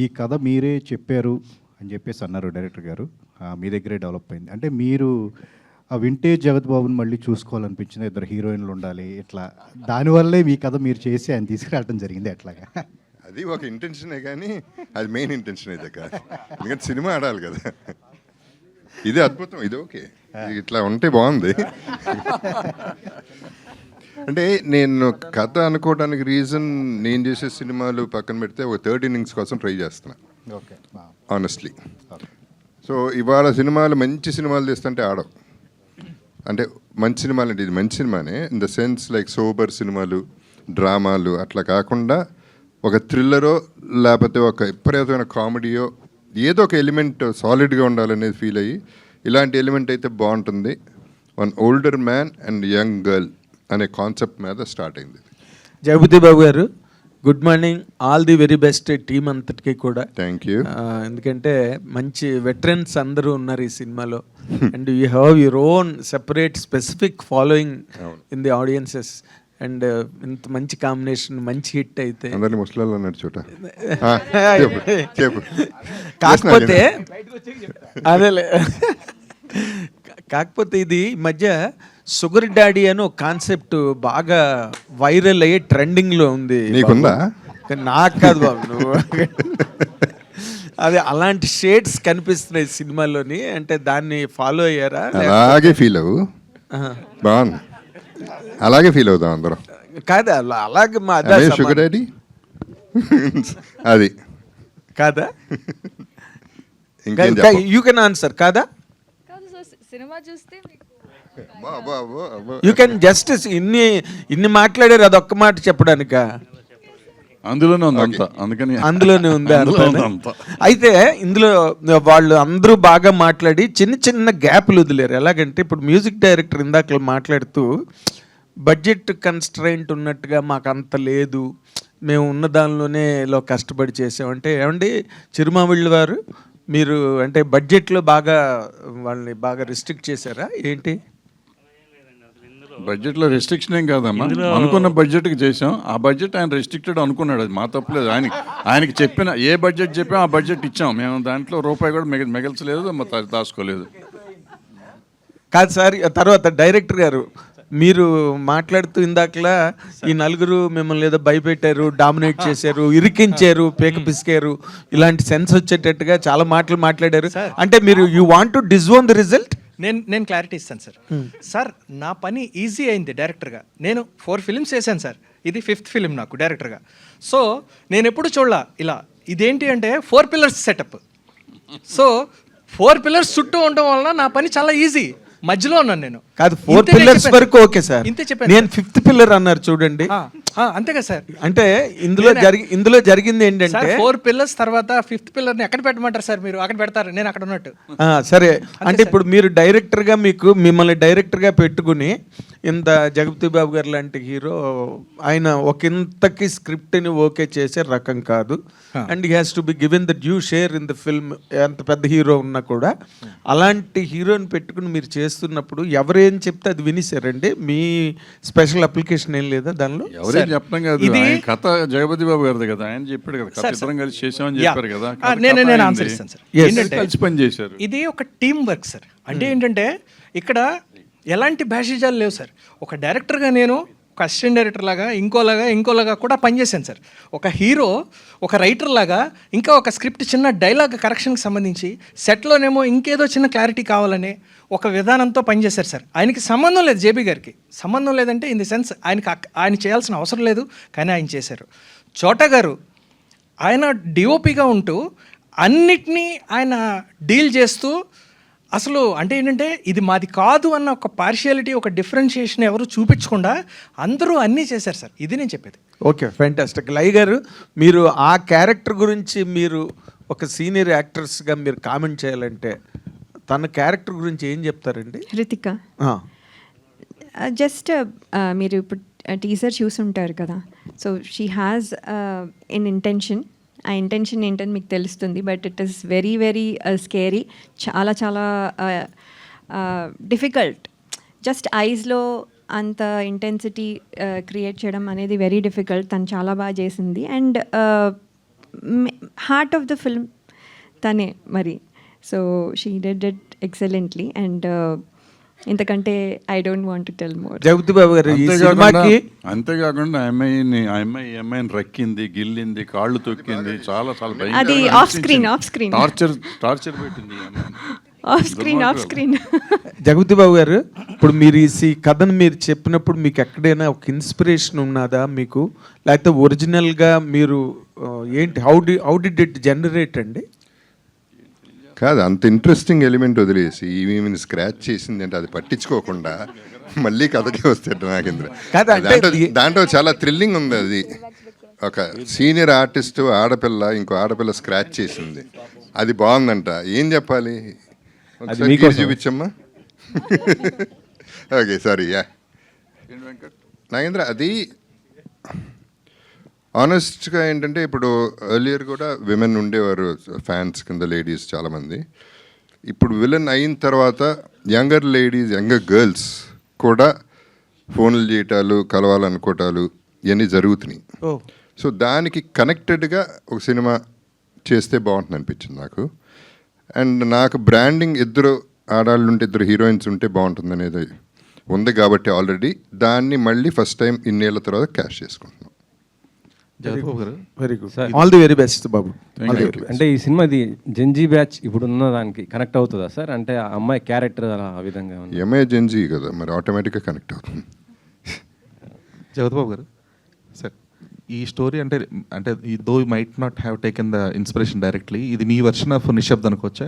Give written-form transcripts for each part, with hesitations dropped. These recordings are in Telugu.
ఈ కథ మీరే చెప్పారు అని చెప్పేసి అన్నారు డైరెక్టర్ గారు. మీ దగ్గరే డెవలప్ అయింది. అంటే మీరు ఆ వింటేజ్ జగత్ బాబుని మళ్ళీ చూసుకోవాలనిపించింది. ఇద్దరు హీరోయిన్లు ఉండాలి ఇట్లా. దానివల్లే మీ కథ మీరు చేసి ఆయన తీసుకురావడం జరిగింది ఎట్లాగా? అది ఒక ఇంటెన్షనే కానీ అది మెయిన్ ఇంటెన్షన్ అయితే కాదు. ఎందుకంటే సినిమా ఆడాలి కదా. ఇది అద్భుతం, ఇది ఓకే, ఇది ఇట్లా ఉంటే బాగుంది. అంటే నేను కథ అనుకోవడానికి రీజన్, నేను చేసే సినిమాలు పక్కన పెడితే ఒక థర్డ్ ఇన్నింగ్స్ కోసం ట్రై చేస్తున్నా ఓకే, ఆనెస్ట్లీ. సో ఇవాళ సినిమాలు మంచి సినిమాలు తీస్తుంటే ఆడవు. అంటే మంచి సినిమాలు అంటే ఇది మంచి సినిమానే in the sense like sober సినిమాలు, డ్రామాలు అట్లా కాకుండా ఒక థ్రిల్లరో లేకపోతే ఒక విపరీతమైన కామెడీయో ఏదో ఒక ఎలిమెంట్ సాలిడ్గా ఉండాలనేది ఫీల్ అయ్యి ఇలాంటి ఎలిమెంట్ అయితే బాగుంటుంది. One older man and young girl అనే కాన్సెప్ట్ మీద స్టార్ట్ అయింది. జగపతి బాబు గారు, good morning. All the very best team అంతటికి కూడా. Thank you. ఎందుకంటే మంచి వెటరన్స్ అందరూ ఉన్నారు ఈ సినిమాలో. And you have your own separate specific following in the audiences. And ఇంత మంచి కాంబినేషన్, మంచి హిట్ అయితే అందరినీ ముసలాళ్ళు అన్నాడు చూట. కాకపోతే అదేలే, కాకపోతే ఇది ఈ మధ్య షుగర్ డాడీ అని ఒక కాన్సెప్ట్ బాగా వైరల్ అయ్యి ట్రెండింగ్లో ఉంది. నీకుందా? నాకు కాదు బాబు, నువ్వు అదే అలాంటి షేడ్స్ కనిపిస్తున్నాయి సినిమాలోని. అంటే దాన్ని ఫాలో అయ్యారా? అలాగే ఫీల్ అవ్వు, బాగుంది, అలాగే ఫీల్ అవుతాం అందరం. కాదా అలాగే మా షుగర్ డాడీ అది కాదా? ఇంకేం యూ కెన్ ఆన్సర్ కాదా? సినిమా చూస్తే యూ కెన్ జస్ట్ ఇన్ని మాట్లాడారు, అదొక్క మాట చెప్పడానిక? అందులోనే ఉంది అంతా, అందుకని అందులోనే ఉంది. అంతా అయితే ఇందులో వాళ్ళు అందరూ బాగా మాట్లాడి చిన్న చిన్న గ్యాప్లు వదిలేరు. ఎలాగంటే ఇప్పుడు మ్యూజిక్ డైరెక్టర్ ఇందాక మాట్లాడుతూ బడ్జెట్ కన్స్ట్రైంట్ ఉన్నట్టుగా మాకు అంత లేదు, మేము ఉన్న దానిలోనే ఇలా కష్టపడి చేసామంటే, ఏమండి చిరుమామిళ్ళ వారు, మీరు అంటే బడ్జెట్లో బాగా వాళ్ళని బాగా రిస్ట్రిక్ట్ చేశారా ఏంటి? బడ్జెట్లో రెస్ట్రిక్షన్ ఏం కాదమ్మా, అనుకున్న బడ్జెట్కి చేసాం. ఆ బడ్జెట్ ఆయన రెస్ట్రిక్టెడ్ అనుకున్నాడు, అది మా తప్పలేదు. ఆయనకి చెప్పిన ఏ బడ్జెట్ చెప్పాం ఆ బడ్జెట్ ఇచ్చాం. మేము దాంట్లో రూపాయి కూడా మిగల్చలేదు, దాచుకోలేదు. కాదు సార్, తర్వాత డైరెక్టర్ గారు మీరు మాట్లాడుతూ ఇందాకలా ఈ నలుగురు మిమ్మల్ని ఏదో భయపెట్టారు, డామినేట్ చేశారు, ఇరికించారు, పేక పిసికారు, ఇలాంటి సెన్స్ వచ్చేటట్టుగా చాలా మాటలు మాట్లాడారు. అంటే మీరు you want to disown the result? నేను క్లారిటీ ఇస్తాను సార్. సార్ నా పని ఈజీ అయింది డైరెక్టర్గా. నేను 4 ఫిలిమ్స్ చేశాను సార్, ఇది 5th ఫిలిం నాకు డైరెక్టర్గా. సో నేను ఎప్పుడు చూడలా ఇలా. ఇదేంటి అంటే 4 పిల్లర్స్ సెటప్. సో 4 పిల్లర్స్ చుట్టూ ఉండడం వలన నా పని చాలా ఈజీ. మధ్యలో ఉన్నాను నేను. కాదు, 4 పిల్లర్స్ వరకు ఓకే సార్, ఇంతే చెప్పాను. నేను 5th పిల్లర్ అన్నారు చూడండి. అంతే కదా సార్. అంటే ఇందులో జరిగింది ఏంటంటే 4 పిల్లర్స్ తర్వాత 5th పిల్లర్ని ఎక్కడ పెట్టమంటారు సార్? మీరు అక్కడ పెడతారు, నేను అక్కడ ఉన్నట్టు. సరే, అంటే ఇప్పుడు మీరు డైరెక్టర్గా మిమ్మల్ని డైరెక్టర్గా పెట్టుకుని ఇంత జగపతి బాబు గారు లాంటి హీరో ఆయన ఒకంతకి స్క్రిప్ట్ని ఓకే చేసే రకం కాదు. And he has to be given the due share in the film. ఎంత పెద్ద హీరో ఉన్నా కూడా అలాంటి హీరోని పెట్టుకుని మీరు చేస్తున్నప్పుడు ఎవరేం చెప్తే అది వినిసారండి? మీ స్పెషల్ అప్లికేషన్ ఏం లేదా దానిలో? ఎవరేం చెప్పడం కాదు, ఆయన కథ జగపతి బాబు గారిది కదా, ఆయన చెప్పాడు కదా, కథ ఇద్దరం కలిసి చేసామని చెప్పారు కదా. నేను ఆన్సర్ ఇస్తాను సార్. ఏంటంటే కలిసి పని చేశారు, ఇది ఒక టీమ్ వర్క్ సార్. అంటే ఏంటంటే ఇక్కడ ఎలాంటి భేషజాలు లేవు సార్. ఒక డైరెక్టర్గా నేను ఒక అసిస్టెంట్ డైరెక్టర్ లాగా ఇంకోలాగా కూడా పనిచేశాను సార్. ఒక హీరో, ఒక రైటర్ లాగా, ఇంకా ఒక స్క్రిప్ట్ చిన్న డైలాగ్ కరెక్షన్కి సంబంధించి సెట్లోనేమో ఇంకేదో చిన్న క్లారిటీ కావాలని ఒక విధానంతో పనిచేశారు సార్. ఆయనకి సంబంధం లేదు, జేబీ గారికి సంబంధం లేదంటే ఇన్ ది సెన్స్ ఆయన చేయాల్సిన అవసరం లేదు, కానీ ఆయన చేశారు. చోటా గారు ఆయన డిఓపిగా ఉంటూ అన్నిటినీ ఆయన డీల్ చేస్తూ, అసలు అంటే ఏంటంటే ఇది మాది కాదు అన్న ఒక పార్షియాలిటీ, ఒక డిఫరెన్షియేషన్ ఎవరు చూపించకుండా అందరూ అన్నీ చేశారు సార్. ఇది నేను చెప్పేది. Okay, fantastic. లై గారు, మీరు ఆ క్యారెక్టర్ గురించి మీరు ఒక సీనియర్ యాక్టర్స్గా మీరు కామెంట్ చేయాలంటే తన క్యారెక్టర్ గురించి ఏం చెప్తారండి? హృతిక జస్ట్ మీరు ఇప్పుడు టీజర్ చూసుంటారు కదా. So she has N intention. ఆ ఇంటెన్షన్ ఏంటని మీకు తెలుస్తుంది, but it is very very scary. చాలా చాలా డిఫికల్ట్. జస్ట్ ఐస్లో అంత ఇంటెన్సిటీ క్రియేట్ చేయడం అనేది వెరీ డిఫికల్ట్. తను చాలా బాగా చేసింది. And heart of the film తనే మరి. So she did it excellently and ఇంతకంటే I don't want to tell more. Jagapathi Babu గారు ఈ సినిమాకి అంతేకాకుండా అమ్మాయిని రక్కింది, గిల్లింది, కాళ్ళు తొక్కింది, చాలా చాలా అది భయంకరంగా off screen, off screen, torture పెట్టింది ఈ అమ్మాయిని. Off screen, off screen. Jagapathi Babu గారు, ఇప్పుడు మీరు ఈ కథను మీరు చెప్పినప్పుడు మీకు ఎక్కడైనా ఒక ఇన్స్పిరేషన్ ఉన్నదా మీకు, లేకపోతే ఒరిజినల్గా మీరు ఏంటి హౌ డిడ్ ఇట్ జనరేట్ అండి? కాదు, అంత ఇంట్రెస్టింగ్ ఎలిమెంట్ వదిలేసి ఈమెను స్క్రాచ్ చేసింది అంటే అది పట్టించుకోకుండా మళ్ళీ కథకే వస్తాడు నాగేంద్ర. కాదు, అంటే దాంట్లో చాలా థ్రిల్లింగ్ ఉంది. అది ఒక సీనియర్ ఆర్టిస్ట్ ఆడపిల్ల ఇంకో ఆడపిల్ల స్క్రాచ్ చేసింది, అది బాగుందంట. ఏం చెప్పాలి, ఒకసారి గీసి చూపించమ్మా. Okay, sorry. యా నాగేంద్ర, అది ఆనెస్ట్గా ఏంటంటే ఇప్పుడు ఎర్లియర్ కూడా విమెన్ ఉండేవారు ఫ్యాన్స్ కింద, లేడీస్ చాలామంది. ఇప్పుడు విలన్ అయిన తర్వాత యంగర్ లేడీస్, యంగర్ గర్ల్స్ కూడా ఫోన్లు చేయటాలు, కలవాలనుకోవటాలు ఇవన్నీ జరుగుతున్నాయి. సో దానికి కనెక్టెడ్గా ఒక సినిమా చేస్తే బాగుంటుంది అనిపించింది నాకు. అండ్ నాకు బ్రాండింగ్ ఇద్దరు ఆడాళ్ళు ఉంటే, ఇద్దరు హీరోయిన్స్ ఉంటే బాగుంటుంది అనేది ఉంది కాబట్టి ఆల్రెడీ దాన్ని మళ్ళీ ఫస్ట్ టైం ఇన్నేళ్ల తర్వాత క్యాష్ చేసుకుంటున్నాం. Very good, all the very best బాబు. అంటే ఈ సినిమాది జెన్జీ బ్యాచ్ ఇప్పుడు ఉన్న దానికి కనెక్ట్ అవుతుందా సార్? అంటే ఆ అమ్మాయి క్యారెక్టర్ అలా ఆ విధంగా ఉంది. ఎంఏ జెన్జీ కదా, మరి ఆటోమేటిక్గా కనెక్ట్ అవుతుంది. జగత్ బాబు గారు సార్, ఈ స్టోరీ అంటే అంటే though you might not have taken the inspiration directly, ఇది మీ వర్షన్ ఆఫ్ నిశ్శబ్ద్ అనుకోవచ్చా?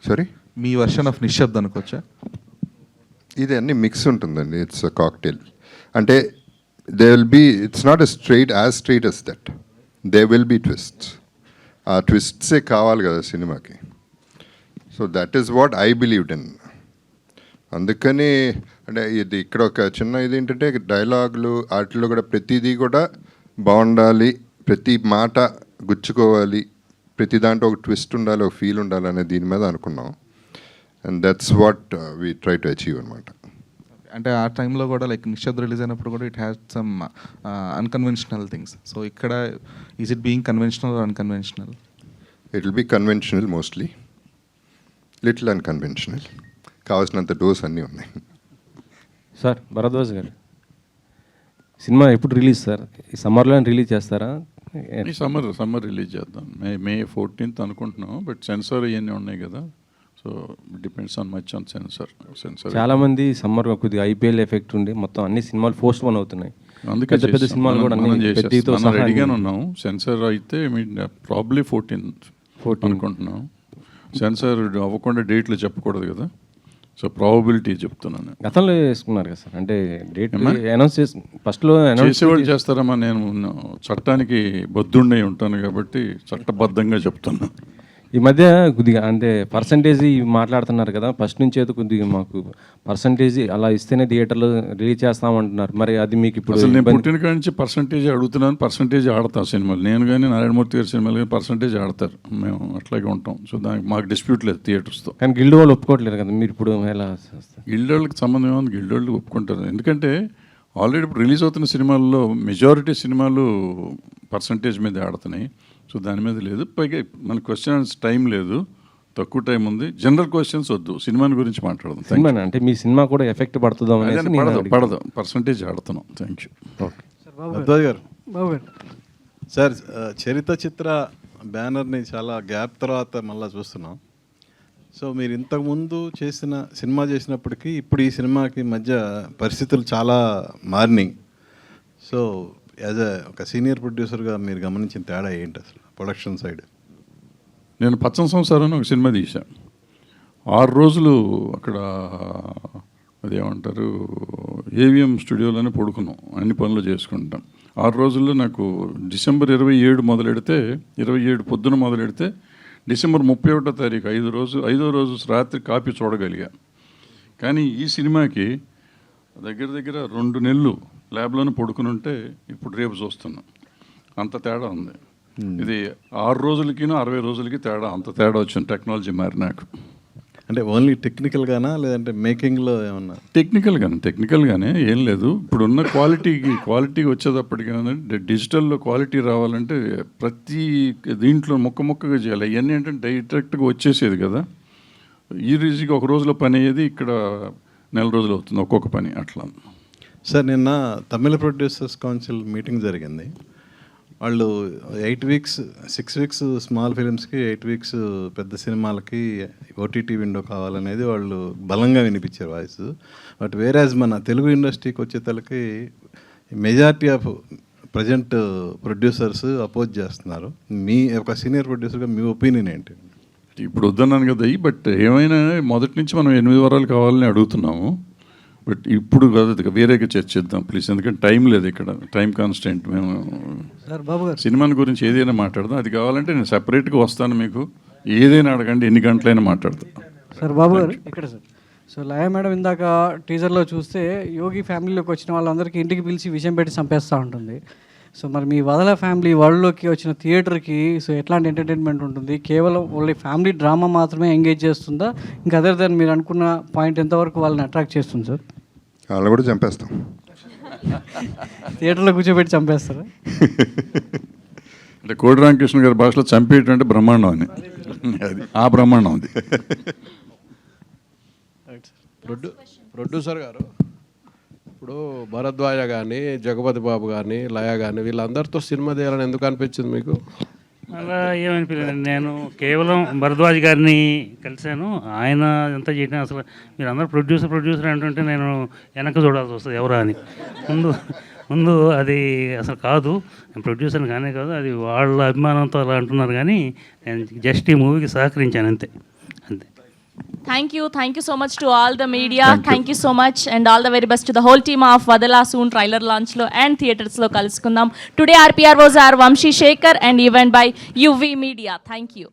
సారీ, మీ వర్షన్ ఆఫ్ నిశ్శబ్ద్ అనుకోవచ్చా? ఇది అన్ని మిక్స్ ఉంటుందండి. It's a cocktail. అంటే they will be, it's not straight as that, they will be twists. ఆ ట్విస్ట్సే కావాలి కదా సినిమాకి. So that is what I believed in. అందుకని అంటే ఇది ఇక్కడ ఒక చిన్న ఇది ఏంటంటే డైలాగులు వాటిలో కూడా ప్రతిదీ కూడా బాగుండాలి, ప్రతి మాట గుచ్చుకోవాలి, ప్రతి దాంట్లో ఒక ట్విస్ట్ ఉండాలి, ఒక ఫీల్ ఉండాలి అనే దీని మీద అనుకున్నాం. And that's what we try to achieve అనమాట. అంటే ఆ టైంలో కూడా లైక్ నిశ్శబ్ద్ రిలీజ్ అయినప్పుడు కూడా it has some unconventional things. So ఇక్కడ is it being conventional or unconventional? It will be conventional mostly, little unconventional. కావాల్సినంత డోస్ అన్నీ ఉన్నాయి. సార్ భరద్వాజ్ గారు, సినిమా ఎప్పుడు రిలీజ్ సార్? ఈ సమ్మర్లో రిలీజ్ చేస్తారా? ఈ సమ్మర్ రిలీజ్ చేద్దాం. మే 14th అనుకుంటున్నాం, బట్ సెన్సార్ ఇవన్నీ ఉన్నాయి కదా, so depends on much on sensor. చాలా మంది సమ్మర్ కొద్దిగా ఐపీఎల్ ఎఫెక్ట్ ఉండి మొత్తం అన్ని సినిమాలు పోస్ట్ పోన్ అవుతున్నాయి. అందుకే పెద్ద పెద్ద సినిమాలు కూడా మనం రెడీగానే ఉన్నాం. సెన్సార్ అయితే ప్రాబ్లీ 14th అనుకుంటున్నాం. సెన్సార్ అవ్వకుండా డేట్లు చెప్పకూడదు కదా, సో ప్రాబబిలిటీ చెప్తున్నాను. గతంలో వేసుకున్నారు కదా సార్, అంటే డేట్ అనౌన్స్ చేసి ఫస్ట్లో చేసేవాళ్ళు చేస్తారమ్మా. నేను చట్టానికి బద్దుండే ఉంటాను కాబట్టి చట్టబద్ధంగా చెప్తున్నా. ఈ మధ్య కొద్దిగా అంటే పర్సంటేజ్ మాట్లాడుతున్నారు కదా, ఫస్ట్ నుంచి అయితే కొద్దిగా మాకు పర్సంటేజ్ అలా ఇస్తేనే థియేటర్లో రిలీజ్ చేస్తామంటున్నారు. మరి అది మీకు ఇప్పుడు అసలు నేను పుట్టిన కాడి నుంచి పర్సంటేజ్ అడుగుతున్నాను, పర్సంటేజ్ ఆడతాం సినిమాలు. నేను కానీ నారాయణమూర్తి గారి సినిమాలు కానీ పర్సంటేజ్ ఆడతారు, మేము అట్లాగే ఉంటాం. సో దానికి మాకు డిస్ప్యూట్ లేదు థియేటర్స్తో. కానీ గిల్డ్ వాళ్ళు ఒప్పుకోవట్లేదు కదా, మీరు ఇప్పుడు ఎలా చేస్తారు? గిల్డ్ వాళ్ళకి సంబంధం ఏముంది, గిల్డ్ వాళ్ళు ఒప్పుకుంటారు. ఎందుకంటే ఆల్రెడీ ఇప్పుడు రిలీజ్ అవుతున్న సినిమాల్లో మెజారిటీ సినిమాలు పర్సంటేజ్ మీద ఆడుతున్నాయి. సో దాని మీద లేదు. పైగా మన క్వశ్చన్స్ టైం లేదు, తక్కువ టైం ఉంది. జనరల్ క్వశ్చన్స్ వద్దు, సినిమాని గురించి మాట్లాడదాం. సినిమా అంటే మీ సినిమా కూడా ఎఫెక్ట్ పడుతుందో పడదు, పర్సంటేజ్ ఆడుతున్నాం. Thank you. భరద్వాజ్ గారు, సార్ చరిత్ర చిత్ర బ్యానర్ని చాలా గ్యాప్ తర్వాత మళ్ళీ చూస్తున్నాం. సో మీరు ఇంతకుముందు సినిమా చేసినప్పటికీ ఇప్పుడు ఈ సినిమాకి మధ్య పరిస్థితులు చాలా మారినాయి. సో యాజ్ ఒక సీనియర్ ప్రొడ్యూసర్గా మీరు గమనించిన తేడా ఏంటి అసలు ప్రొడక్షన్ సైడ్? నేను పచ్చని సంసారం ఒక సినిమా తీశాను. 6 రోజులు అక్కడ అదేమంటారు ఏవిఎం స్టూడియోలోనే పడుకున్నాం, అన్ని పనులు చేసుకుంటాం. 6 రోజుల్లో నాకు డిసెంబర్ 27 మొదలెడితే 27 పొద్దున మొదలెడితే డిసెంబర్ 31వ తారీఖు 5వ రోజు రాత్రి కాపీ చూడగలిగా. కానీ ఈ సినిమాకి దగ్గర దగ్గర 2 నెలలు ల్యాబ్లోనే పడుకుని ఉంటే ఇప్పుడు రేపు చూస్తున్నాం. అంత తేడా ఉంది. ఇది 6 రోజులకి 60 రోజులకి తేడా, అంత తేడా వచ్చింది టెక్నాలజీ మారి. నాకు అంటే ఓన్లీ టెక్నికల్గానా లేదంటే మేకింగ్లో ఏమన్నా? టెక్నికల్గానే ఏం లేదు. ఇప్పుడున్న క్వాలిటీ వచ్చేటప్పటికి డిజిటల్లో క్వాలిటీ రావాలంటే ప్రతి దీంట్లో మొక్కగా చేయాలి. ఇవన్నీ అంటే డైరెక్ట్గా వచ్చేసేది కదా. ఈ రీజీకి ఒక రోజులో పని అయ్యేది ఇక్కడ నెల రోజులు అవుతుంది ఒక్కొక్క పని అట్లా. సార్ నిన్న తమిళ ప్రొడ్యూసర్స్ కౌన్సిల్ మీటింగ్ జరిగింది. వాళ్ళు 8 వీక్స్ 6 వీక్స్ స్మాల్ ఫిలిమ్స్కి 8 వీక్స్ పెద్ద సినిమాలకి ఓటీటీ విండో కావాలనేది వాళ్ళు బలంగా వినిపించారు వాయిస్. బట్ వేరాజ్ మన తెలుగు ఇండస్ట్రీకి వచ్చేతలకి majority of present producers oppose చేస్తున్నారు. మీ ఒక సీనియర్ ప్రొడ్యూసర్గా మీ ఒపీనియన్ ఏంటి? ఇప్పుడు వద్దన్నాను కదా, బట్ ఏమైనా మొదటి నుంచి మనం 8 వారాలు కావాలని అడుగుతున్నాము. బట్ ఇప్పుడు కాదు, వేరేగా చర్చిద్దాం ప్లీజ్, ఎందుకంటే టైం లేదు ఇక్కడ, టైం కాన్స్టెంట్. మేము సినిమాని గురించి ఏదైనా మాట్లాడదాం. అది కావాలంటే నేను సపరేట్గా వస్తాను, మీకు ఏదైనా అడగండి, ఎన్ని గంటలైనా మాట్లాడతాం. సార్ బాబు గారు ఇక్కడ సార్. సో లయ మేడం ఇందాక టీజర్లో చూస్తే యోగి ఫ్యామిలీలోకి వచ్చిన వాళ్ళందరికీ ఇంటికి పిలిచి విషయం పెట్టి చంపేస్తూ ఉంటుంది. సో మరి మీ వదల ఫ్యామిలీ వరల్డ్లోకి వచ్చిన థియేటర్కి సో ఎట్లాంటి ఎంటర్టైన్మెంట్ ఉంటుంది? కేవలం ఓన్లీ ఫ్యామిలీ డ్రామా మాత్రమే ఎంగేజ్ చేస్తుందా? ఇంకా అదర్ దాన్ మీరు అనుకున్న పాయింట్ ఎంతవరకు వాళ్ళని అట్రాక్ట్ చేస్తుంది సార్? వాళ్ళని కూడా చంపేస్తాం. థియేటర్లో కూర్చోబెట్టి చంపేస్తారా? అంటే కోడి రామకృష్ణ గారి భాషలో చంపేటువంటి బ్రహ్మాండం అని, అది ఆ బ్రహ్మాండం అది. ప్రొడ్యూసర్ గారు, ఇప్పుడు భరద్వాజ కానీ, జగపతి బాబు కానీ, లయ కానీ వీళ్ళందరితో సినిమా తీయాలని ఎందుకు అనిపించింది మీకు? అలా ఏమనిపించలేదు. నేను కేవలం భరద్వాజ్ గారిని కలిశాను. ఆయన ఎంత చేయడం, అసలు మీరు అందరూ ప్రొడ్యూసర్ అంటుంటే నేను వెనక చూడాల్సి వస్తుంది ఎవరా అని. ముందు అది అసలు కాదు, నేను ప్రొడ్యూసర్ని కానే కాదు, అది వాళ్ళ అభిమానంతో అలా అంటున్నారు. కానీ నేను జస్ట్ ఈ మూవీకి సహకరించాను అంతే. Thank you so much to all the media. Thank you so much and all the very best to the whole team of Vadala. Soon trailer launch lo and theatres lo kalusukundam. Today RPR was our Vamshi Shekhar and event by UV Media. Thank you.